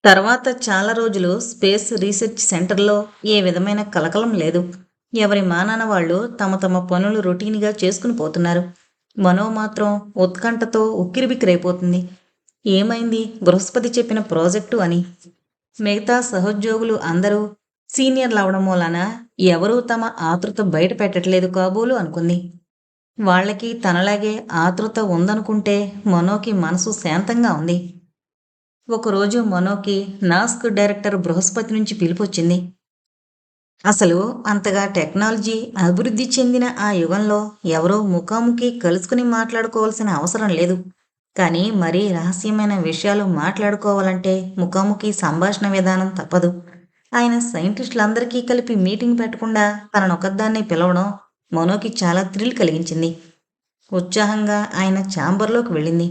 తర్వాత చాలా రోజులు స్పేస్ రీసెర్చ్ సెంటర్లో ఏ విధమైన కలకలం లేదు. ఎవరి మానాన వాళ్ళు తమ తమ పనులు రొటీన్గా చేసుకుని పోతున్నారు. మనో మాత్రం ఉత్కంఠతో ఉక్కిరిబిక్కిరైపోతుంది. ఏమైంది బృహస్పతి చెప్పిన ప్రాజెక్టు అని. మిగతా సహోద్యోగులు అందరూ సీనియర్లు అవడం వలన ఎవరూ తమ ఆతృత బయట పెట్టట్లేదు కాబోలు అనుకుంది. వాళ్ళకి తనలాగే ఆతృత ఉందనుకుంటే మనోకి మనసు శాంతంగా ఉంది. ఒకరోజు మనోకి నాస్క్ డైరెక్టర్ బృహస్పతి నుంచి పిలుపొచ్చింది. అసలు అంతగా టెక్నాలజీ అభివృద్ధి చెందిన ఆ యుగంలో ఎవరో ముఖాముఖి కలుసుకుని మాట్లాడుకోవాల్సిన అవసరం లేదు. కానీ మరీ రహస్యమైన విషయాలు మాట్లాడుకోవాలంటే ముఖాముఖి సంభాషణ విధానం తప్పదు. ఆయన సైంటిస్టులందరికీ కలిపి మీటింగ్ పెట్టకుండా తననొకదాన్ని పిలవడం మనోకి చాలా థ్రిల్ కలిగించింది. ఉత్సాహంగా ఆయన ఛాంబర్లోకి వెళ్ళింది.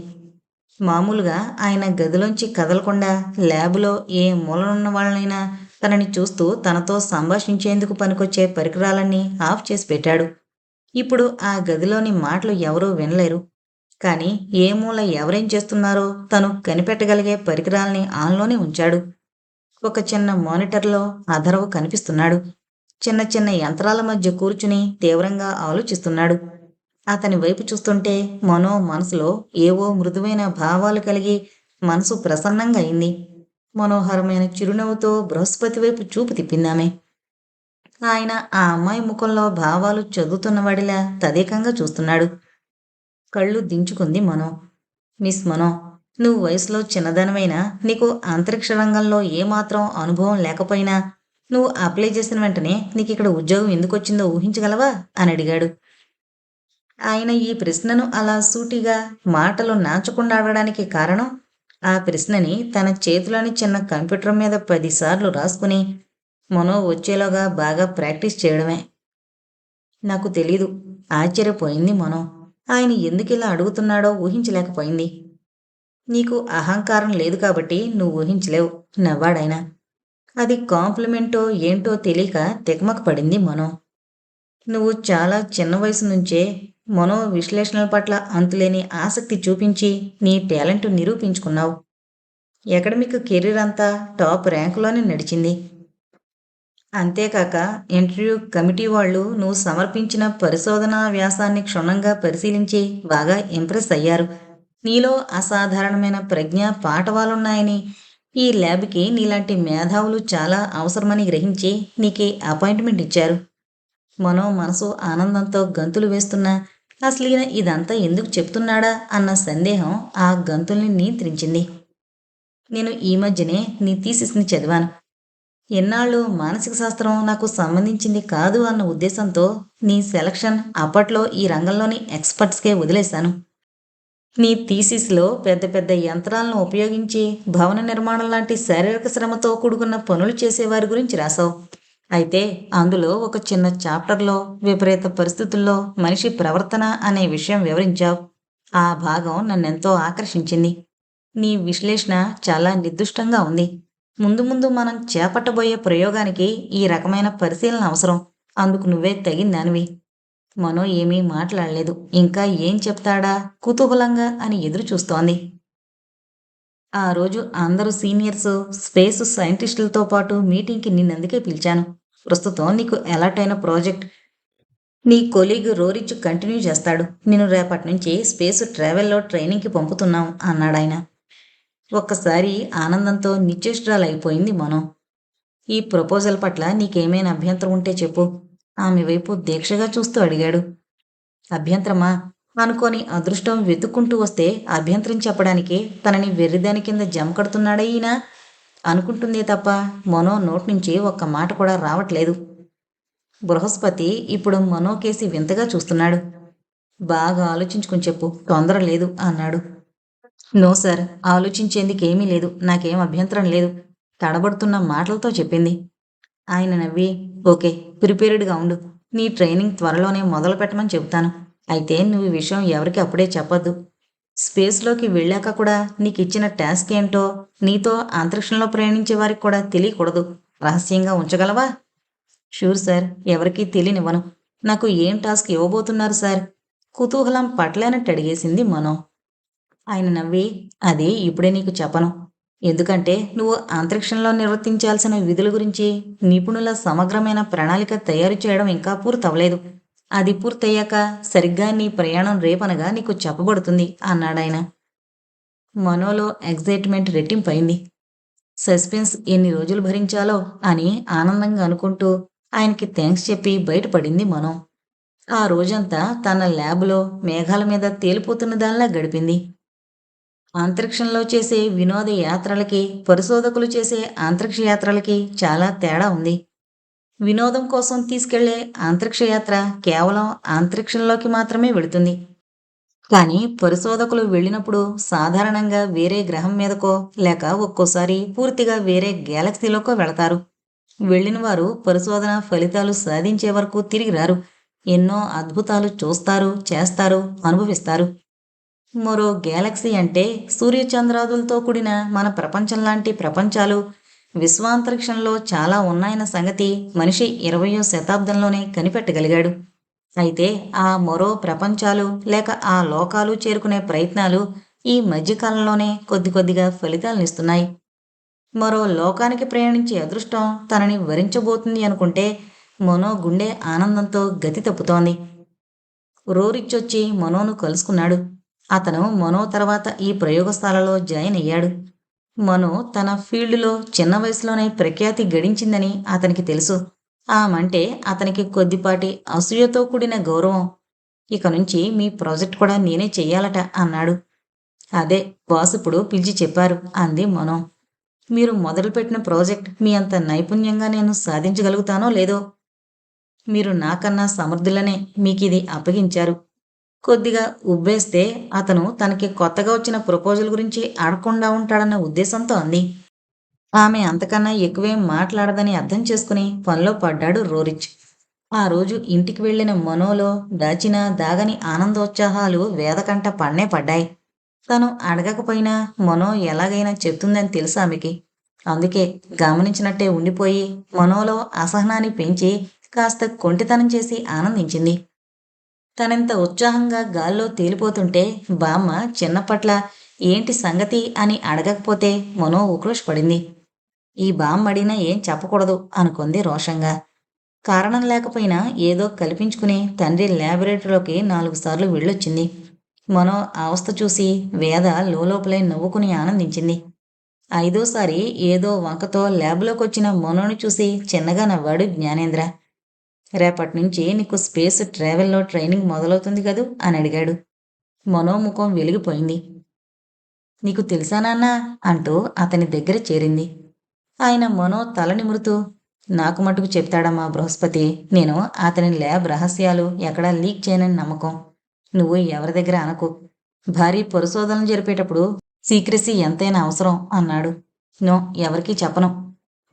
మామూలుగా ఆయన గదిలోంచి కదలకుండా ల్యాబులో ఏ మూలనున్న వాళ్ళనైనా తనని చూస్తూ తనతో సంభాషించేందుకు పనికొచ్చే పరికరాలన్నీ ఆఫ్ చేసి పెట్టాడు. ఇప్పుడు ఆ గదిలోని మాటలు ఎవరూ వినలేరు. కానీ ఏ మూల ఎవరేం చేస్తున్నారో తను కనిపెట్టగలిగే పరికరాల్ని ఆన్లోనే ఉంచాడు. ఒక చిన్న మానిటర్లో అధర్వ కనిపిస్తున్నాడు. చిన్న చిన్న యంత్రాల మధ్య కూర్చుని తీవ్రంగా ఆలోచిస్తున్నాడు. అతని వైపు చూస్తుంటే మనో మనసులో ఏవో మృదువైన భావాలు కలిగి మనసు ప్రసన్నంగా అయింది. మనోహరమైన చిరునవ్వుతో బృహస్పతి వైపు చూపు తిప్పిందామె. ఆయన ఆ అమ్మాయి ముఖంలో భావాలు చదువుతున్నవాడిలా తదేకంగా చూస్తున్నాడు. కళ్ళు దించుకుంది మనో. మిస్ మనో, నువ్వు వయసులో చిన్నదనమైనా నీకు అంతరిక్ష రంగంలో ఏమాత్రం అనుభవం లేకపోయినా నువ్వు అప్లై చేసిన వెంటనే నీకు ఇక్కడ ఉద్యోగం ఎందుకొచ్చిందో ఊహించగలవా అని అడిగాడు. ఆయన ఈ ప్రశ్నను అలా సూటిగా మాటలు నాచకుండా అడగడానికి కారణం ఆ ప్రశ్నని తన చేతిలోని చిన్న కంప్యూటర్ మీద 10 సార్లు రాసుకుని మనో వచ్చేలోగా బాగా ప్రాక్టీస్ చేయడమే. నాకు తెలీదు, ఆశ్చర్యపోయింది మనో. ఆయన ఎందుకిలా అడుగుతున్నాడో ఊహించలేకపోయింది. నీకు అహంకారం లేదు కాబట్టి నువ్వు ఊహించలేవు, నవ్వాడాయన. అది కాంప్లిమెంటో ఏంటో తెలియక తికమక పడింది మనో. నువ్వు చాలా చిన్న వయసు నుంచే మనో విశ్లేషణల పట్ల అంతులేని ఆసక్తి చూపించి నీ టాలెంట్ నిరూపించుకున్నావు. అకాడమిక్ కెరీర్ అంతా టాప్ ర్యాంకులోనే నడిచింది. అంతేకాక ఇంటర్వ్యూ కమిటీ వాళ్ళు నువ్వు సమర్పించిన పరిశోధనా వ్యాసాన్ని క్షుణ్ణంగా పరిశీలించి బాగా ఇంప్రెస్ అయ్యారు. నీలో అసాధారణమైన ప్రజ్ఞ పాటవాలున్నాయని, ఈ ల్యాబ్కి నీలాంటి మేధావులు చాలా అవసరమని గ్రహించి నీకే అపాయింట్మెంట్ ఇచ్చారు. మనో మనసు ఆనందంతో గంతులు వేస్తున్నా అసలు ఈయన ఇదంతా ఎందుకు చెప్తున్నాడా అన్న సందేహం ఆ గంతుల్ని నియంత్రించింది. నేను ఈ మధ్యనే నీ థీసిస్ని చదివాను. ఎన్నాళ్ళు మానసిక శాస్త్రం నాకు సంబంధించింది కాదు అన్న ఉద్దేశంతో నీ సెలక్షన్ అప్పట్లో ఈ రంగంలోని ఎక్స్పర్ట్స్కే వదిలేశాను. నీ థీసిస్లో పెద్ద పెద్ద యంత్రాలను ఉపయోగించి భవన నిర్మాణం లాంటి శారీరక శ్రమతో కూడుకున్న పనులు చేసేవారి గురించి రాసావు. అయితే అందులో ఒక చిన్న చాప్టర్లో విపరీత పరిస్థితుల్లో మనిషి ప్రవర్తన అనే విషయం వివరించావు. ఆ భాగం నన్నెంతో ఆకర్షించింది. నీ విశ్లేషణ చాలా నిర్దుష్టంగా ఉంది. ముందు ముందు మనం చేపట్టబోయే ప్రయోగానికి ఈ రకమైన పరిశీలన అవసరం. అందుకు నువ్వే తగిందానివి. మనో ఏమీ మాట్లాడలేదు. ఇంకా ఏం చెప్తాడా కుతూహలంగా అని ఎదురు చూస్తోంది. ఆ రోజు అందరూ సీనియర్స్, స్పేస్ సైంటిస్టులతో పాటు మీటింగ్కి నిన్నందుకే పిలిచాను. ప్రస్తుతం నీకు అలాట్ అయిన ప్రాజెక్ట్ నీ కొలీగ్ రోరిచ్ కంటిన్యూ చేస్తాడు. నేను రేపటి నుంచి స్పేస్ ట్రావెల్లో ట్రైనింగ్కి పంపుతున్నాం అన్నాడాయన. ఒక్కసారి ఆనందంతో నిశ్చేష్టురాలైపోయింది మనం. ఈ ప్రపోజల్ పట్ల నీకేమైనా అభ్యంతరం ఉంటే చెప్పు, ఆమె వైపు దీక్షగా చూస్తూ అడిగాడు. అభ్యంతరమా అనుకొని అదృష్టం వెతుక్కుంటూ వస్తే అభ్యంతరం చెప్పడానికి తనని వెర్రిదాని కింద జమ కడుతున్నాడా ఈయన అనుకుంటుందే తప్ప మనో నోటి నుంచి ఒక్క మాట కూడా రావట్లేదు. బృహస్పతి ఇప్పుడు మనో కేసి వింతగా చూస్తున్నాడు. బాగా ఆలోచించుకుని చెప్పు, తొందర లేదు అన్నాడు. నో సార్, ఆలోచించేందుకేమీ లేదు, నాకేం అభ్యంతరం లేదు తడబడుతున్న మాటలతో చెప్పింది. ఆయన నవ్వి, ఓకే, ప్రిపేర్డ్గా ఉండు. నీ ట్రైనింగ్ త్వరలోనే మొదలు పెట్టమని చెబుతాను. అయితే నువ్వు ఈ విషయం ఎవరికి అప్పుడే చెప్పొద్దు. స్పేస్లోకి వెళ్ళాక కూడా నీకు ఇచ్చిన టాస్క్ ఏంటో నీతో అంతరిక్షంలో ప్రయాణించే వారికి కూడా తెలియకూడదు. రహస్యంగా ఉంచగలవా? షూర్ సార్, ఎవరికీ తెలియనివ్వను. నాకు ఏం టాస్క్ ఇవ్వబోతున్నారు సార్? కుతూహలం పట్లేనట్టు అడిగేసింది మనో. ఆయన నవ్వి, అది ఇప్పుడే నీకు చెప్పను. ఎందుకంటే నువ్వు అంతరిక్షంలో నిర్వర్తించాల్సిన విధుల గురించి నిపుణుల సమగ్రమైన ప్రణాళిక తయారు చేయడం ఇంకా పూర్తవలేదు. అది పూర్తయ్యాక సరిగ్గా నీ ప్రయాణం రేపనగా నీకు చెప్పబడుతుంది అన్నాడాయన. మనోలో ఎగ్జైట్మెంట్ రెట్టింపైంది. సస్పెన్స్ ఎన్ని రోజులు భరించాలో అని ఆనందంగా అనుకుంటూ ఆయనకి థ్యాంక్స్ చెప్పి బయటపడింది మనో. ఆ రోజంతా తన ల్యాబ్లో మేఘాల మీద తేలిపోతున్న దానిలా గడిపింది. అంతరిక్షంలో చేసే వినోద యాత్రలకి, పరిశోధకులు చేసే అంతరిక్ష యాత్రలకి చాలా తేడా ఉంది. వినోదం కోసం తీసుకెళ్లే అంతరిక్ష యాత్ర కేవలం అంతరిక్షంలోకి మాత్రమే వెళుతుంది. కానీ పరిశోధకులు వెళ్ళినప్పుడు సాధారణంగా వేరే గ్రహం మీదకో లేక ఒక్కోసారి పూర్తిగా వేరే గ్యాలక్సీలోకో వెళతారు. వెళ్ళిన వారు పరిశోధన ఫలితాలు సాధించే వరకు తిరిగి రారు. ఎన్నో అద్భుతాలు చూస్తారు, చేస్తారు, అనుభవిస్తారు. మరో గ్యాలక్సీ అంటే సూర్యచంద్రాదులతో కూడిన మన ప్రపంచం లాంటి ప్రపంచాలు విశ్వాంతరిక్షంలో చాలా ఉన్నాయన్న సంగతి మనిషి 20వ శతాబ్దంలోనే కనిపెట్టగలిగాడు. అయితే ఆ మరో ప్రపంచాలు లేక ఆ లోకాలు చేరుకునే ప్రయత్నాలు ఈ మధ్యకాలంలోనే కొద్ది కొద్దిగా ఫలితాలనిస్తున్నాయి. మరో లోకానికి ప్రయాణించే అదృష్టం తనని వరించబోతుంది అనుకుంటే మనో గుండె ఆనందంతో గతి తప్పుతోంది. రోరిచ్చొచ్చి మనోను కలుసుకున్నాడు. అతను మనో తర్వాత ఈ ప్రయోగశాలలో జాయిన్ అయ్యాడు. మనో తన ఫీల్డ్లో చిన్న వయసులోనే ప్రఖ్యాతి గడించిందని అతనికి తెలుసు. ఆమంటే అతనికి కొద్దిపాటి అసూయతో కూడిన గౌరవం. ఇక నుంచి మీ ప్రాజెక్ట్ కూడా నేనే చెయ్యాలట అన్నాడు. అదే బాస్ ఇప్పుడు పిలిచి చెప్పారు అంది మనో. మీరు మొదలుపెట్టిన ప్రాజెక్ట్ మీ అంత నైపుణ్యంగా నేను సాధించగలుగుతానో లేదో. మీరు నాకన్నా సమర్థులనే మీకిది అప్పగించారు. కొద్దిగా ఉబ్బేస్తే అతను తనకి కొత్తగా వచ్చిన ప్రపోజల్ గురించి అడగకుండా ఉంటాడన్న ఉద్దేశంతో అంది. ఆమె అంతకన్నా ఎక్కువేం మాట్లాడదని అర్థం చేసుకుని పనిలో పడ్డాడు రోరిచ్. ఆ రోజు ఇంటికి వెళ్ళిన మనోలో దాచిన దాగని ఆనందోత్సాహాలు వేదకంట పన్నే పడ్డాయి. తను అడగకపోయినా మనో ఎలాగైనా చెప్తుందని తెలుసు ఆమెకి. అందుకే గమనించినట్టే ఉండిపోయి మనోలో అసహనాన్ని పెంచి కాస్త కొంటితనం చేసి ఆనందించింది. తనంత ఉత్సాహంగా గాల్లో తేలిపోతుంటే బామ్మ చిన్నపట్ల ఏంటి సంగతి అని అడగకపోతే మనో ఉక్రోషపడింది. ఈ బామ్మ అడిగినా ఏం చెప్పకూడదు అనుకుంది రోషంగా. కారణం లేకపోయినా ఏదో కల్పించుకుని తండ్రి ల్యాబొరేటరీలోకి 4 సార్లు వెళ్ళొచ్చింది. మనో అవస్థ చూసి వేద లోపలే నవ్వుకుని ఆనందించింది. ఐదోసారి ఏదో వంకతో ల్యాబ్లోకొచ్చిన మనోని చూసి చిన్నగా నవ్వాడు జ్ఞానేంద్ర. రేపట్నుంచి నీకు స్పేస్ ట్రావెల్లో ట్రైనింగ్ మొదలవుతుంది కదూ అని అడిగాడు. మనో ముఖం వెలిగిపోయింది. నీకు తెలుసా నాన్నా అంటూ అతని దగ్గర చేరింది. ఆయన మనో తల నిమురుతూ నాకు మటుకు చెప్తాడమ్మా బృహస్పతి. నేను అతని ల్యాబ్ రహస్యాలు ఎక్కడా లీక్ చేయనని నమ్మకం. నువ్వు ఎవరి దగ్గర అనకు. భారీ పరిశోధనలు జరిపేటప్పుడు సీక్రెసీ ఎంతైనా అవసరం అన్నాడు. నో, ఎవరికీ చెప్పను.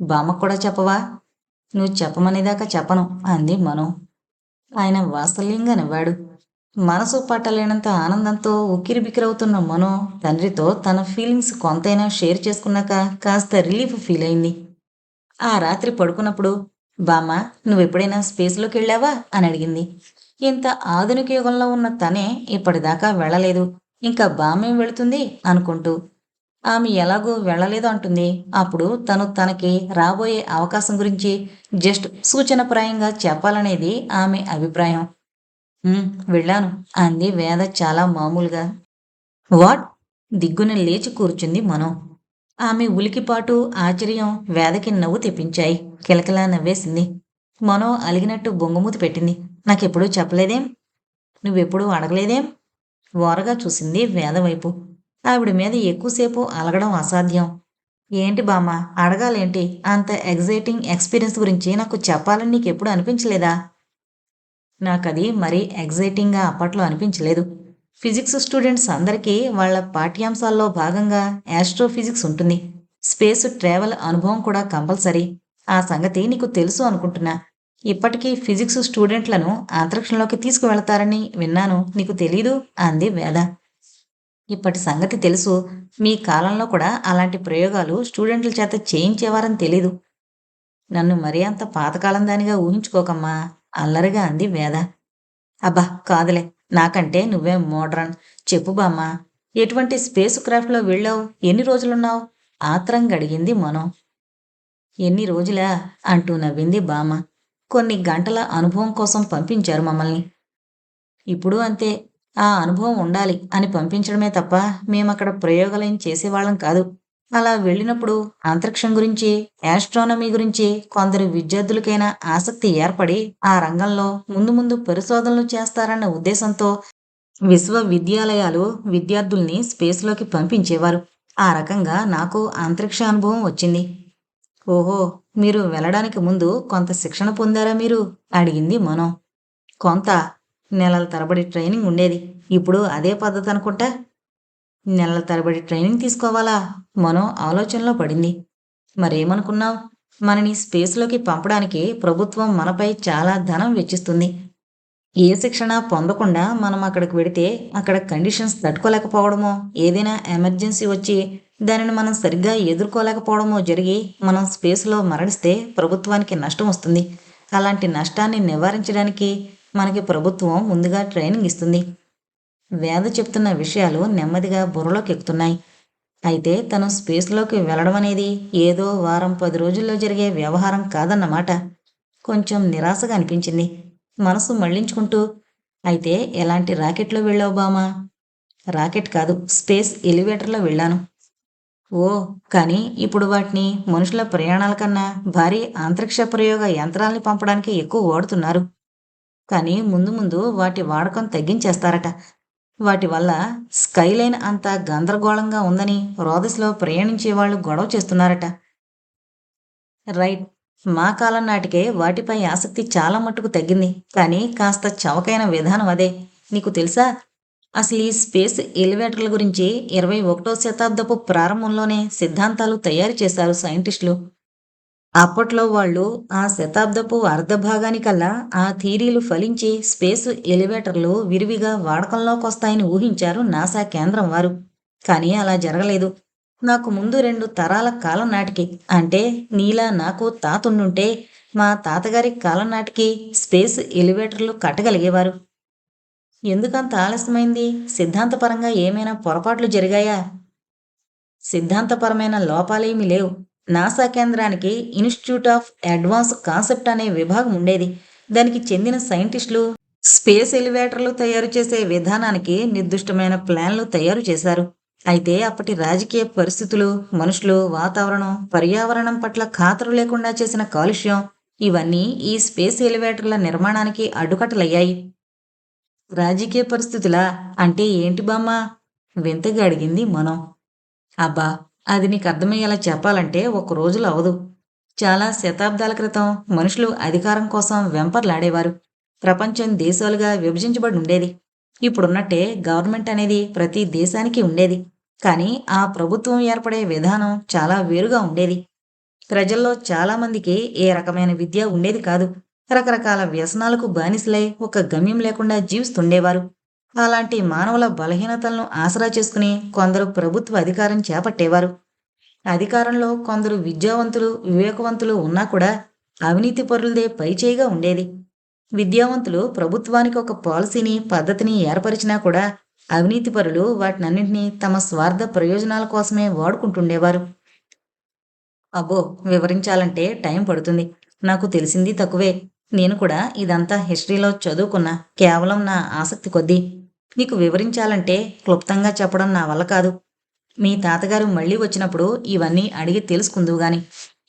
బామ్మకు కూడా చెప్పవా? నువ్వు చెప్పమనేదాకా చెప్పను అంది మనో. ఆయన వాత్సల్యంగా నవ్వాడు. మనసు పట్టలేనంత ఆనందంతో ఉక్కిరిబిక్కిరవుతున్న మనో తండ్రితో తన ఫీలింగ్స్ కొంతైనా షేర్ చేసుకున్నాక కాస్త రిలీఫ్ ఫీల్ అయింది. ఆ రాత్రి పడుకున్నప్పుడు బామ్మ నువ్వెప్పుడైనా స్పేస్లోకి వెళ్ళావా అని అడిగింది. ఇంత ఆధునిక యుగంలో ఉన్న తనే ఇప్పటిదాకా వెళ్ళలేదు, ఇంకా బామ్మేం వెళుతుంది అనుకుంటూ. ఆమె ఎలాగో వెళ్ళలేదు అంటుంది. అప్పుడు తను తనకి రాబోయే అవకాశం గురించి జస్ట్ సూచనప్రాయంగా చెప్పాలనేది ఆమె అభిప్రాయం. వెళ్ళాను అంది వేద చాలా మామూలుగా. వాట్? దిగ్గున లేచి కూర్చుంది మనో. ఆమె ఉలికిపాటు ఆశ్చర్యం వేదకి నవ్వు తెప్పించాయి. కిలకిలా నవ్వేసింది. మనో అలిగినట్టు బొంగుమూతి పెట్టింది. నాకెప్పుడూ చెప్పలేదేం? నువ్వెప్పుడూ అడగలేదేం? ఓరగా చూసింది వేద వైపు. ఆవిడ మీద ఎక్కువసేపు అలగడం అసాధ్యం. ఏంటి బామ్మ అడగాలేంటి? అంత ఎగ్జైటింగ్ ఎక్స్పీరియన్స్ గురించి నాకు చెప్పాలని నీకెప్పుడు అనిపించలేదా? నాకది మరీ ఎగ్జైటింగ్గా అప్పట్లో అనిపించలేదు. ఫిజిక్స్ స్టూడెంట్స్ అందరికీ వాళ్ళ పాఠ్యాంశాల్లో భాగంగా యాస్ట్రోఫిజిక్స్ ఉంటుంది. స్పేస్ ట్రావెల్ అనుభవం కూడా కంపల్సరీ. ఆ సంగతి నీకు తెలుసు అనుకుంటున్నా. ఇప్పటికీ ఫిజిక్స్ స్టూడెంట్లను అంతరిక్షంలోకి తీసుకువెళతారని విన్నాను. నీకు తెలీదు అంది వేద. ఇప్పటి సంగతి తెలుసు. మీ కాలంలో కూడా అలాంటి ప్రయోగాలు స్టూడెంట్ల చేత చేయించేవారని తెలీదు. నన్ను మరీ అంత పాతకాలం దానిగా ఊహించుకోకమ్మా అల్లరిగా అంది వేద. అబ్బా కాదులే, నాకంటే నువ్వే మోడ్రన్. చెప్పు బామ్మ, ఎటువంటి స్పేస్ క్రాఫ్ట్లో వెళ్ళావు? ఎన్ని రోజులున్నావు? ఆత్రంగా అడిగింది మనో. ఎన్ని రోజులా అంటూ నవ్వింది బామ్మ. కొన్ని గంటల అనుభవం కోసం పంపించారు మమ్మల్ని. ఇప్పుడు అంతే. ఆ అనుభవం ఉండాలి అని పంపించడమే తప్ప మేమక్కడ ప్రయోగాలేం చేసేవాళ్ళం కాదు. అలా వెళ్ళినప్పుడు అంతరిక్షం గురించి, యాస్ట్రానమీ గురించి కొందరు విద్యార్థులకైనా ఆసక్తి ఏర్పడి ఆ రంగంలో ముందు ముందు పరిశోధనలు చేస్తారన్న ఉద్దేశంతో విశ్వవిద్యాలయాలు విద్యార్థుల్ని స్పేస్‌లోకి పంపించేవారు. ఆ రకంగా నాకు అంతరిక్ష అనుభవం వచ్చింది. ఓహో! మీరు వెళ్ళడానికి ముందు కొంత శిక్షణ పొందారా మీరు? అడిగింది మనో. కొంత. నెలల తరబడి ట్రైనింగ్ ఉండేది. ఇప్పుడు అదే పద్ధతనుకుంటా? నెలల తరబడి ట్రైనింగ్ తీసుకోవాలా? మనో ఆలోచనలో పడింది. మరేమనుకున్నావ్? మనని స్పేస్‌లోకి పంపడానికి ప్రభుత్వం మనపై చాలా ధనం వెచ్చిస్తుంది. ఏ శిక్షణ పొందకుండా మనం అక్కడికి వెడితే అక్కడ కండిషన్స్ తట్టుకోలేకపోవడమో, ఏదైనా ఎమర్జెన్సీ వచ్చి దానిని మనం సరిగ్గా ఎదుర్కోలేకపోవడమో జరిగి మనం స్పేస్‌లో మరణిస్తే ప్రభుత్వానికి నష్టం వస్తుంది. అలాంటి నష్టాన్ని నివారించడానికి మనకి ప్రభుత్వం ముందుగా ట్రైనింగ్ ఇస్తుంది. వేద చెప్తున్న విషయాలు నెమ్మదిగా బుర్రలోకెక్కుతున్నాయి. అయితే తను స్పేస్‌లోకి వెళ్ళడం అనేది ఏదో వారం 10 రోజుల్లో జరిగే వ్యవహారం కాదన్నమాట. కొంచెం నిరాశగా అనిపించింది. మనసు మళ్లించుకుంటూ, అయితే ఎలాంటి రాకెట్‌లో వెళ్ళావు బామా? రాకెట్ కాదు, స్పేస్ ఎలివేటర్‌లో వెళ్ళాను. ఓహ్! కానీ ఇప్పుడు వాటిని మనుషుల ప్రయాణాల కన్నా భారీ అంతరిక్ష ప్రయోగ యంత్రాల్ని పంపడానికి ఎక్కువ వాడుతున్నారు. కానీ ముందు ముందు వాటి వాడకం తగ్గించేస్తారట. వాటి వల్ల స్కైలైన్ అంతా గందరగోళంగా ఉందని రోదసిలో ప్రయాణించేవాళ్ళు గొడవ చేస్తున్నారట. రైట్. మా కాలం నాటికే వాటిపై ఆసక్తి చాలా మట్టుకు తగ్గింది. కానీ కాస్త చవకైన విధానం అదే. నీకు తెలుసా? అసలు ఈ స్పేస్ ఎలివేటర్ల గురించి 21వ శతాబ్దపు ప్రారంభంలోనే సిద్ధాంతాలు తయారు చేశారు సైంటిస్టులు. అప్పట్లో వాళ్ళు ఆ శతాబ్దపు అర్ధ భాగానికల్లా ఆ థియరీలు ఫలించి స్పేస్ ఎలివేటర్లు విరివిగా వాడకంలోకొస్తాయని ఊహించారు నాసా కేంద్రం వారు. కానీ అలా జరగలేదు. నాకు ముందు 2 తరాల కాలం నాటికి, అంటే నీలా నాకు తాతుండుంటే మా తాతగారి కాలం నాటికి స్పేస్ ఎలివేటర్లు కట్టగలిగేవారు. ఎందుకంత ఆలస్యమైంది? సిద్ధాంతపరంగా ఏమైనా పొరపాట్లు జరిగాయా? సిద్ధాంతపరమైన లోపాలేమీ లేవు. నాసా కేంద్రానికి ఇన్‌స్టిట్యూట్ ఆఫ్ అడ్వాన్స్ కాన్సెప్ట్ అనే విభాగం ఉండేది. దానికి చెందిన సైంటిస్టులు స్పేస్ ఎలివేటర్లు తయారు చేసే విధానానికి నిర్దిష్టమైన ప్లాన్లు తయారు చేశారు. అయితే అప్పటి రాజకీయ పరిస్థితులు, మనుషులు, వాతావరణం, పర్యావరణం పట్ల ఖాతరు లేకుండా చేసిన కాలుష్యం ఇవన్నీ ఈ స్పేస్ ఎలివేటర్ల నిర్మాణానికి అడ్డుకట్టలయ్యాయి. రాజకీయ పరిస్థితులా? అంటే ఏంటి బామ్మా? వింతగా అడిగింది మనం. అబ్బా! అది నీకర్థమయ్యేలా చెప్పాలంటే ఒక్క రోజులో అవదు. చాలా శతాబ్దాల క్రితం మనుషులు అధికారం కోసం వెంపర్లాడేవారు. ప్రపంచం దేశాలుగా విభజించబడి ఉండేది. ఇప్పుడున్నట్టే గవర్నమెంట్ అనేది ప్రతి దేశానికి ఉండేది. కానీ ఆ ప్రభుత్వం ఏర్పడే విధానం చాలా వేరుగా ఉండేది. ప్రజల్లో చాలా మందికి ఏ రకమైన విద్య ఉండేది కాదు. రకరకాల వ్యసనాలకు బానిసలై ఒక గమ్యం లేకుండా జీవిస్తుండేవారు. అలాంటి మానవుల బలహీనతలను ఆసరా చేసుకుని కొందరు ప్రభుత్వ అధికారం చేపట్టేవారు. అధికారంలో కొందరు విద్యావంతులు, వివేకవంతులు ఉన్నా కూడా అవినీతి పరులదే పైచేయిగా ఉండేది. విద్యావంతులు ప్రభుత్వానికి ఒక పాలసీని, పద్ధతిని ఏర్పరిచినా కూడా అవినీతిపరులు వాటినన్నింటినీ తమ స్వార్థ ప్రయోజనాల కోసమే వాడుకుంటుండేవారు. అబ్బో! వివరించాలంటే టైం పడుతుంది. నాకు తెలిసింది తక్కువే. నేను కూడా ఇదంతా హిస్టరీలో చదువుకున్నా. కేవలం నా ఆసక్తి కొద్దీ. నీకు వివరించాలంటే క్లుప్తంగా చెప్పడం నా వల్ల కాదు. మీ తాతగారు మళ్ళీ వచ్చినప్పుడు ఇవన్నీ అడిగి తెలుసుకుందువు గాని.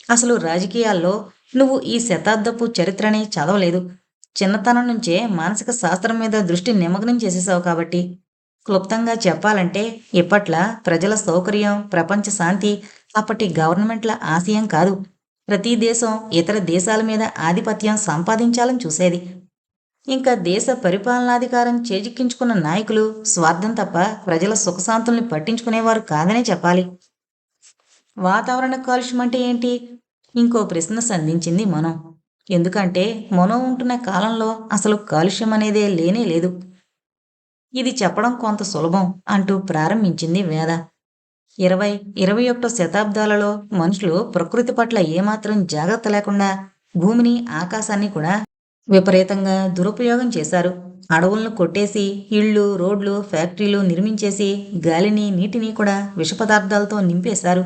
అసలు రాజకీయాల్లో నువ్వు ఈ శతాబ్దపు చరిత్రని చదవలేదు. చిన్నతనం నుంచే మానసిక శాస్త్రం మీద దృష్టి నిమగ్నం చేసేసావు కాబట్టి. క్లుప్తంగా చెప్పాలంటే ఇప్పట్ల ప్రజల సౌకర్యం, ప్రపంచ శాంతి అప్పటి గవర్నమెంట్ల ఆశయం కాదు. ప్రతి దేశం ఇతర దేశాల మీద ఆధిపత్యం సంపాదించాలని చూసేది. ఇంకా దేశ పరిపాలనాధికారం చేజిక్కించుకున్న నాయకులు స్వార్థం తప్ప ప్రజల సుఖశాంతుల్ని పట్టించుకునేవారు కాదనే చెప్పాలి. వాతావరణ కాలుష్యం అంటే ఏంటి? ఇంకో ప్రశ్న సంధించింది మనం. ఎందుకంటే మనం ఉంటున్న కాలంలో అసలు కాలుష్యం అనేదే లేనే లేదు. ఇది చెప్పడం కొంత సులభం అంటూ ప్రారంభించింది వేద. 20, 21 శతాబ్దాలలో మనుషులు ప్రకృతి పట్ల ఏమాత్రం జాగ్రత్త లేకుండా భూమిని, ఆకాశాన్ని కూడా విపరీతంగా దురుపయోగం చేశారు. అడవులను కొట్టేసి ఇళ్ళు, రోడ్లు, ఫ్యాక్టరీలు నిర్మించేసి గాలిని, నీటిని కూడా విష పదార్థాలతో నింపేశారు.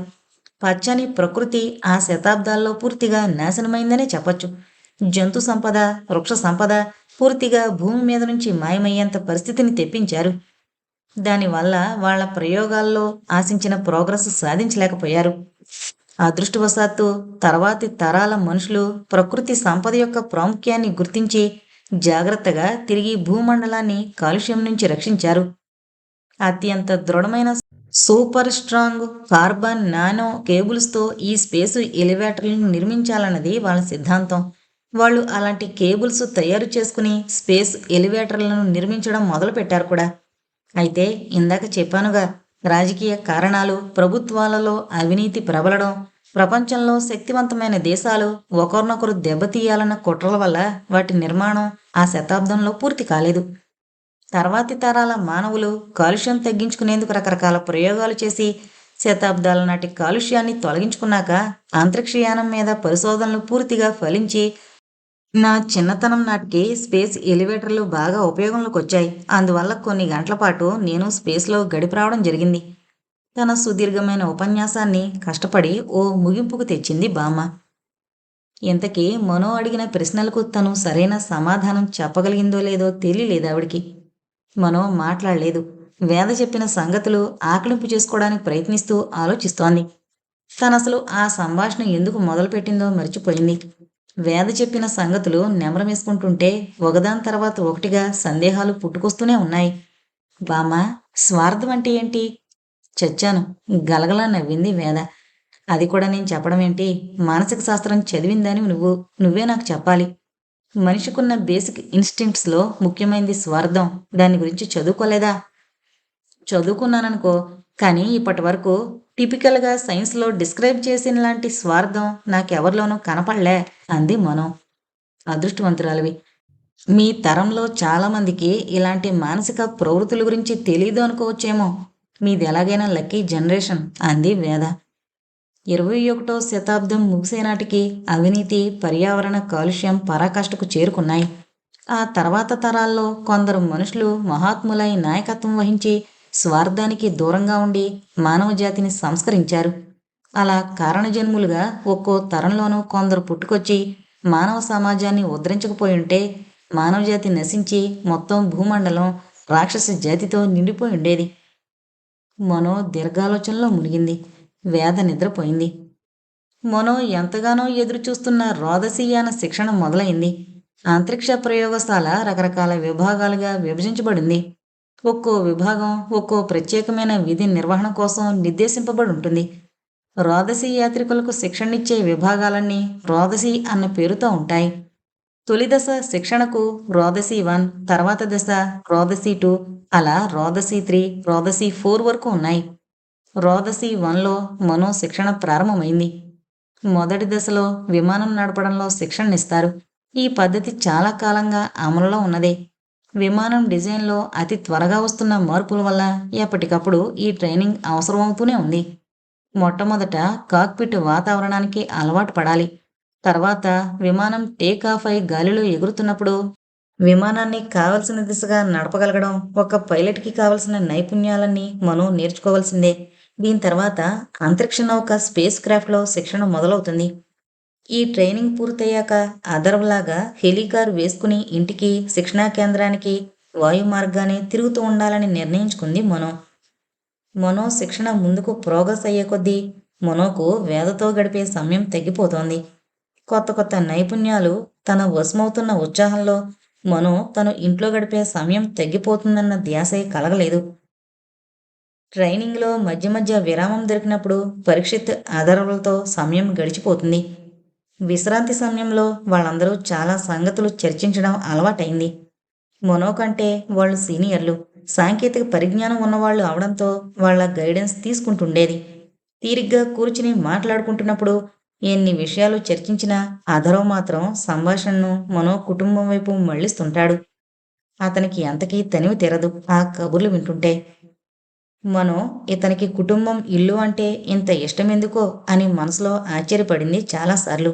పచ్చని ప్రకృతి ఆ శతాబ్దాల్లో పూర్తిగా నాశనమైందనే చెప్పొచ్చు. జంతు సంపద, వృక్ష సంపద పూర్తిగా భూమి మీద నుంచి మాయమయ్యేంత పరిస్థితిని తెప్పించారు. దానివల్ల వాళ్ళ ప్రయోగాల్లో ఆశించిన ప్రోగ్రెస్ సాధించలేకపోయారు. అదృష్టవశాత్తు తర్వాతి తరాల మనుషులు ప్రకృతి సంపద యొక్క ప్రాముఖ్యాన్ని గుర్తించి జాగ్రత్తగా తిరిగి భూమండలాన్ని కాలుష్యం నుంచి రక్షించారు. అత్యంత దృఢమైన సూపర్ స్ట్రాంగ్ కార్బన్ నానో కేబుల్స్తో ఈ స్పేస్ ఎలివేటర్లను నిర్మించాలన్నది వాళ్ళ సిద్ధాంతం. వాళ్ళు అలాంటి కేబుల్స్ తయారు చేసుకుని స్పేస్ ఎలివేటర్లను నిర్మించడం మొదలుపెట్టారు కూడా. అయితే ఇందాక చెప్పానుగా, రాజకీయ కారణాలు, ప్రభుత్వాలలో అవినీతి ప్రబలడం, ప్రపంచంలో శక్తివంతమైన దేశాలు ఒకరినొకరు దెబ్బతీయాలన్న కుట్రల వల్ల వాటి నిర్మాణం ఆ శతాబ్దంలో పూర్తి కాలేదు. తర్వాతి తరాల మానవులు కాలుష్యం తగ్గించుకునేందుకు రకరకాల ప్రయోగాలు చేసి శతాబ్దాల నాటి కాలుష్యాన్ని తొలగించుకున్నాక అంతరిక్షయానం మీద పరిశోధనలు పూర్తిగా ఫలించి నా చిన్నతనం నాటికి స్పేస్ ఎలివేటర్లు బాగా ఉపయోగంలోకి వచ్చాయి. అందువల్ల కొన్ని గంటల పాటు నేను స్పేస్లో గడిపి రావడం జరిగింది. తన సుదీర్ఘమైన ఉపన్యాసాన్ని కష్టపడి ఓ ముగింపుకు తెచ్చింది బామ్మ. ఇంతకీ మనో అడిగిన ప్రశ్నలకు తను సరైన సమాధానం చెప్పగలిగిందో లేదో తెలియలేదు ఆవిడికి. మనో మాట్లాడలేదు. వేద చెప్పిన సంగతులు ఆకలింపు చేసుకోవడానికి ప్రయత్నిస్తూ ఆలోచిస్తోంది. తనసలు ఆ సంభాషణ ఎందుకు మొదలుపెట్టిందో మర్చిపోయింది. వేద చెప్పిన సంగతులు నెమరమేసుకుంటుంటే ఒకదాని తర్వాత ఒకటిగా సందేహాలు పుట్టుకొస్తూనే ఉన్నాయి. బామ్మ, స్వార్థం అంటే ఏంటి? చచ్చాను, గలగలా నవ్వింది వేద. అది కూడా నేను చెప్పడం ఏంటి? మానసిక శాస్త్రం చదివిందని నువ్వే నాకు చెప్పాలి. మనిషికున్న బేసిక్ ఇన్స్టింక్ట్స్లో ముఖ్యమైనది స్వార్థం. దాని గురించి చదువుకోలేదా? చదువుకున్నాననుకో, కానీ ఇప్పటి వరకు టిపికల్గా సైన్స్లో డిస్క్రైబ్ చేసిన లాంటి స్వార్థం నాకెవరిలోనూ కనపడలే అంది మనో. అదృష్టవంతురాలివి. మీ తరంలో చాలామందికి ఇలాంటి మానసిక ప్రవృత్తుల గురించి తెలీదు అనుకోవచ్చేమో. మీది ఎలాగైనా లక్కీ జనరేషన్ అంది వేద. 21వ శతాబ్దం ముగిసే నాటికి అవినీతి, పర్యావరణ కాలుష్యం పరాకాష్ఠకు చేరుకున్నాయి. ఆ తర్వాత తరాల్లో కొందరు మనుషులు మహాత్ములై నాయకత్వం వహించి స్వార్థానికి దూరంగా ఉండి మానవ జాతిని సంస్కరించారు. అలా కారణజన్ములుగా ఒక్కో తరంలోనూ కొందరు పుట్టుకొచ్చి మానవ సమాజాన్ని ఉద్ధరించకపోయి ఉంటే మానవజాతి నశించి మొత్తం భూమండలం రాక్షస జాతితో నిండిపోయి ఉండేది. మనో దీర్ఘాలోచనలో మునిగింది. వేద నిద్రపోయింది. మనో ఎంతగానో ఎదురుచూస్తున్న రోదసీయాన శిక్షణ మొదలైంది. అంతరిక్ష ప్రయోగశాల రకరకాల విభాగాలుగా విభజించబడింది. ఒక్కో విభాగం ఒక్కో ప్రత్యేకమైన విధి నిర్వహణ కోసం నిర్దేశింపబడి ఉంటుంది. రోదసీ యాత్రికులకు శిక్షణనిచ్చే విభాగాలన్నీ రోదసీ అన్న పేరుతో ఉంటాయి. తొలి దశ శిక్షణకు రోదసీ 1, తర్వాత దశ రోదసీ 2, అలా రోదసీ 3, రోదసీ 4 వరకు ఉన్నాయి. రోదసీ 1లో మనో శిక్షణ ప్రారంభమైంది. మొదటి దశలో విమానం నడపడంలో శిక్షణనిస్తారు. ఈ పద్ధతి చాలా కాలంగా అమలులో ఉన్నదే. విమానం డిజైన్లో అతి త్వరగా వస్తున్న మార్పుల వల్ల ఎప్పటికప్పుడు ఈ ట్రైనింగ్ అవసరమవుతూనే ఉంది. మొట్టమొదట కాక్పిట్ వాతావరణానికి అలవాటు పడాలి. తర్వాత విమానం టేక్ ఆఫ్ అయి గాలిలో ఎగురుతున్నప్పుడు విమానాన్ని కావలసిన దిశగా నడపగలగడం ఒక పైలట్కి కావలసిన నైపుణ్యాలన్నీ మనం నేర్చుకోవాల్సిందే. దీని తర్వాత అంతరిక్ష నౌక స్పేస్ క్రాఫ్ట్లో శిక్షణ మొదలవుతుంది. ఈ ట్రైనింగ్ పూర్తయ్యాక అదర్వలాగా హెలికార్ వేసుకుని ఇంటికి, శిక్షణా కేంద్రానికి వాయు మార్గాన్ని తిరుగుతూ ఉండాలని నిర్ణయించుకుంది మనో. మనో శిక్షణ ముందుకు ప్రోగ్రెస్ అయ్యే కొద్దీ మనోకు వేదతో గడిపే సమయం తగ్గిపోతోంది. కొత్త కొత్త నైపుణ్యాలు తన వశమవుతున్న ఉత్సాహంలో మనో తను ఇంట్లో గడిపే సమయం తగ్గిపోతుందన్న ధ్యాసే కలగలేదు. ట్రైనింగ్లో మధ్య మధ్య విరామం దొరికినప్పుడు పరీక్షిత్ అదర్వలతో సమయం గడిచిపోతుంది. విశ్రాంతి సమయంలో వాళ్ళందరూ చాలా సంగతులు చర్చించడం అలవాటైంది. మనో కంటే వాళ్ళు సీనియర్లు, సాంకేతిక పరిజ్ఞానం ఉన్నవాళ్ళు అవడంతో వాళ్ళ గైడెన్స్ తీసుకుంటుండేది. తీరిగ్గా కూర్చుని మాట్లాడుకుంటున్నప్పుడు ఎన్ని విషయాలు చర్చించినా అధర్వ మాత్రం సంభాషణను మనో కుటుంబం వైపు మళ్లిస్తుంటాడు. అతనికి ఎంతకీ తనివి తీరదు ఆ కబుర్లు వింటుంటే. మనో ఇతనికి కుటుంబం, ఇల్లు అంటే ఇంత ఇష్టమెందుకో అని మనసులో ఆశ్చర్యపడింది చాలాసార్లు.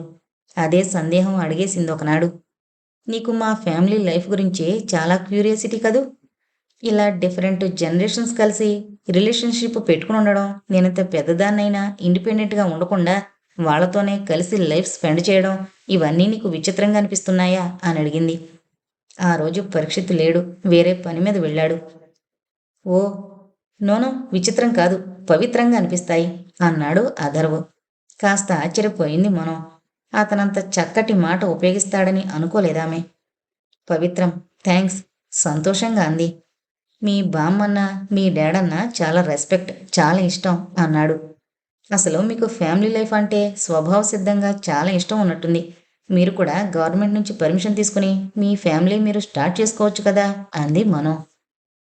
అదే సందేహం అడిగేసింది ఒకనాడు. నీకు మా ఫ్యామిలీ లైఫ్ గురించి చాలా క్యూరియాసిటీ కదూ. ఇలా డిఫరెంట్ జనరేషన్స్ కలిసి రిలేషన్షిప్ పెట్టుకుని ఉండడం, నేనింత పెద్దదాన్నైనా ఇండిపెండెంట్గా ఉండకుండా వాళ్ళతోనే కలిసి లైఫ్ స్పెండ్ చేయడం, ఇవన్నీ నీకు విచిత్రంగా అనిపిస్తున్నాయా అని అడిగింది. ఆ రోజు పరీక్షిత్ లేడు, వేరే పని మీద వెళ్ళాడు. ఓ నోనో, విచిత్రం కాదు, పవిత్రంగా అనిపిస్తాయి అన్నాడు అథర్వ్. కాస్త ఆశ్చర్యపోయింది మనం. అతనంత చక్కటి మాట ఉపయోగిస్తాడని అనుకోలేదామె. పవిత్రం, థ్యాంక్స్, సంతోషంగా అంది. మీ బామ్మన్న, మీ డాడన్న చాలా రెస్పెక్ట్, చాలా ఇష్టం అన్నాడు. అసలు మీకు ఫ్యామిలీ లైఫ్ అంటే స్వభావ సిద్ధంగా చాలా ఇష్టం ఉన్నట్టుంది. మీరు కూడా గవర్నమెంట్ నుంచి పర్మిషన్ తీసుకుని మీ ఫ్యామిలీ మీరు స్టార్ట్ చేసుకోవచ్చు కదా అంది మనో.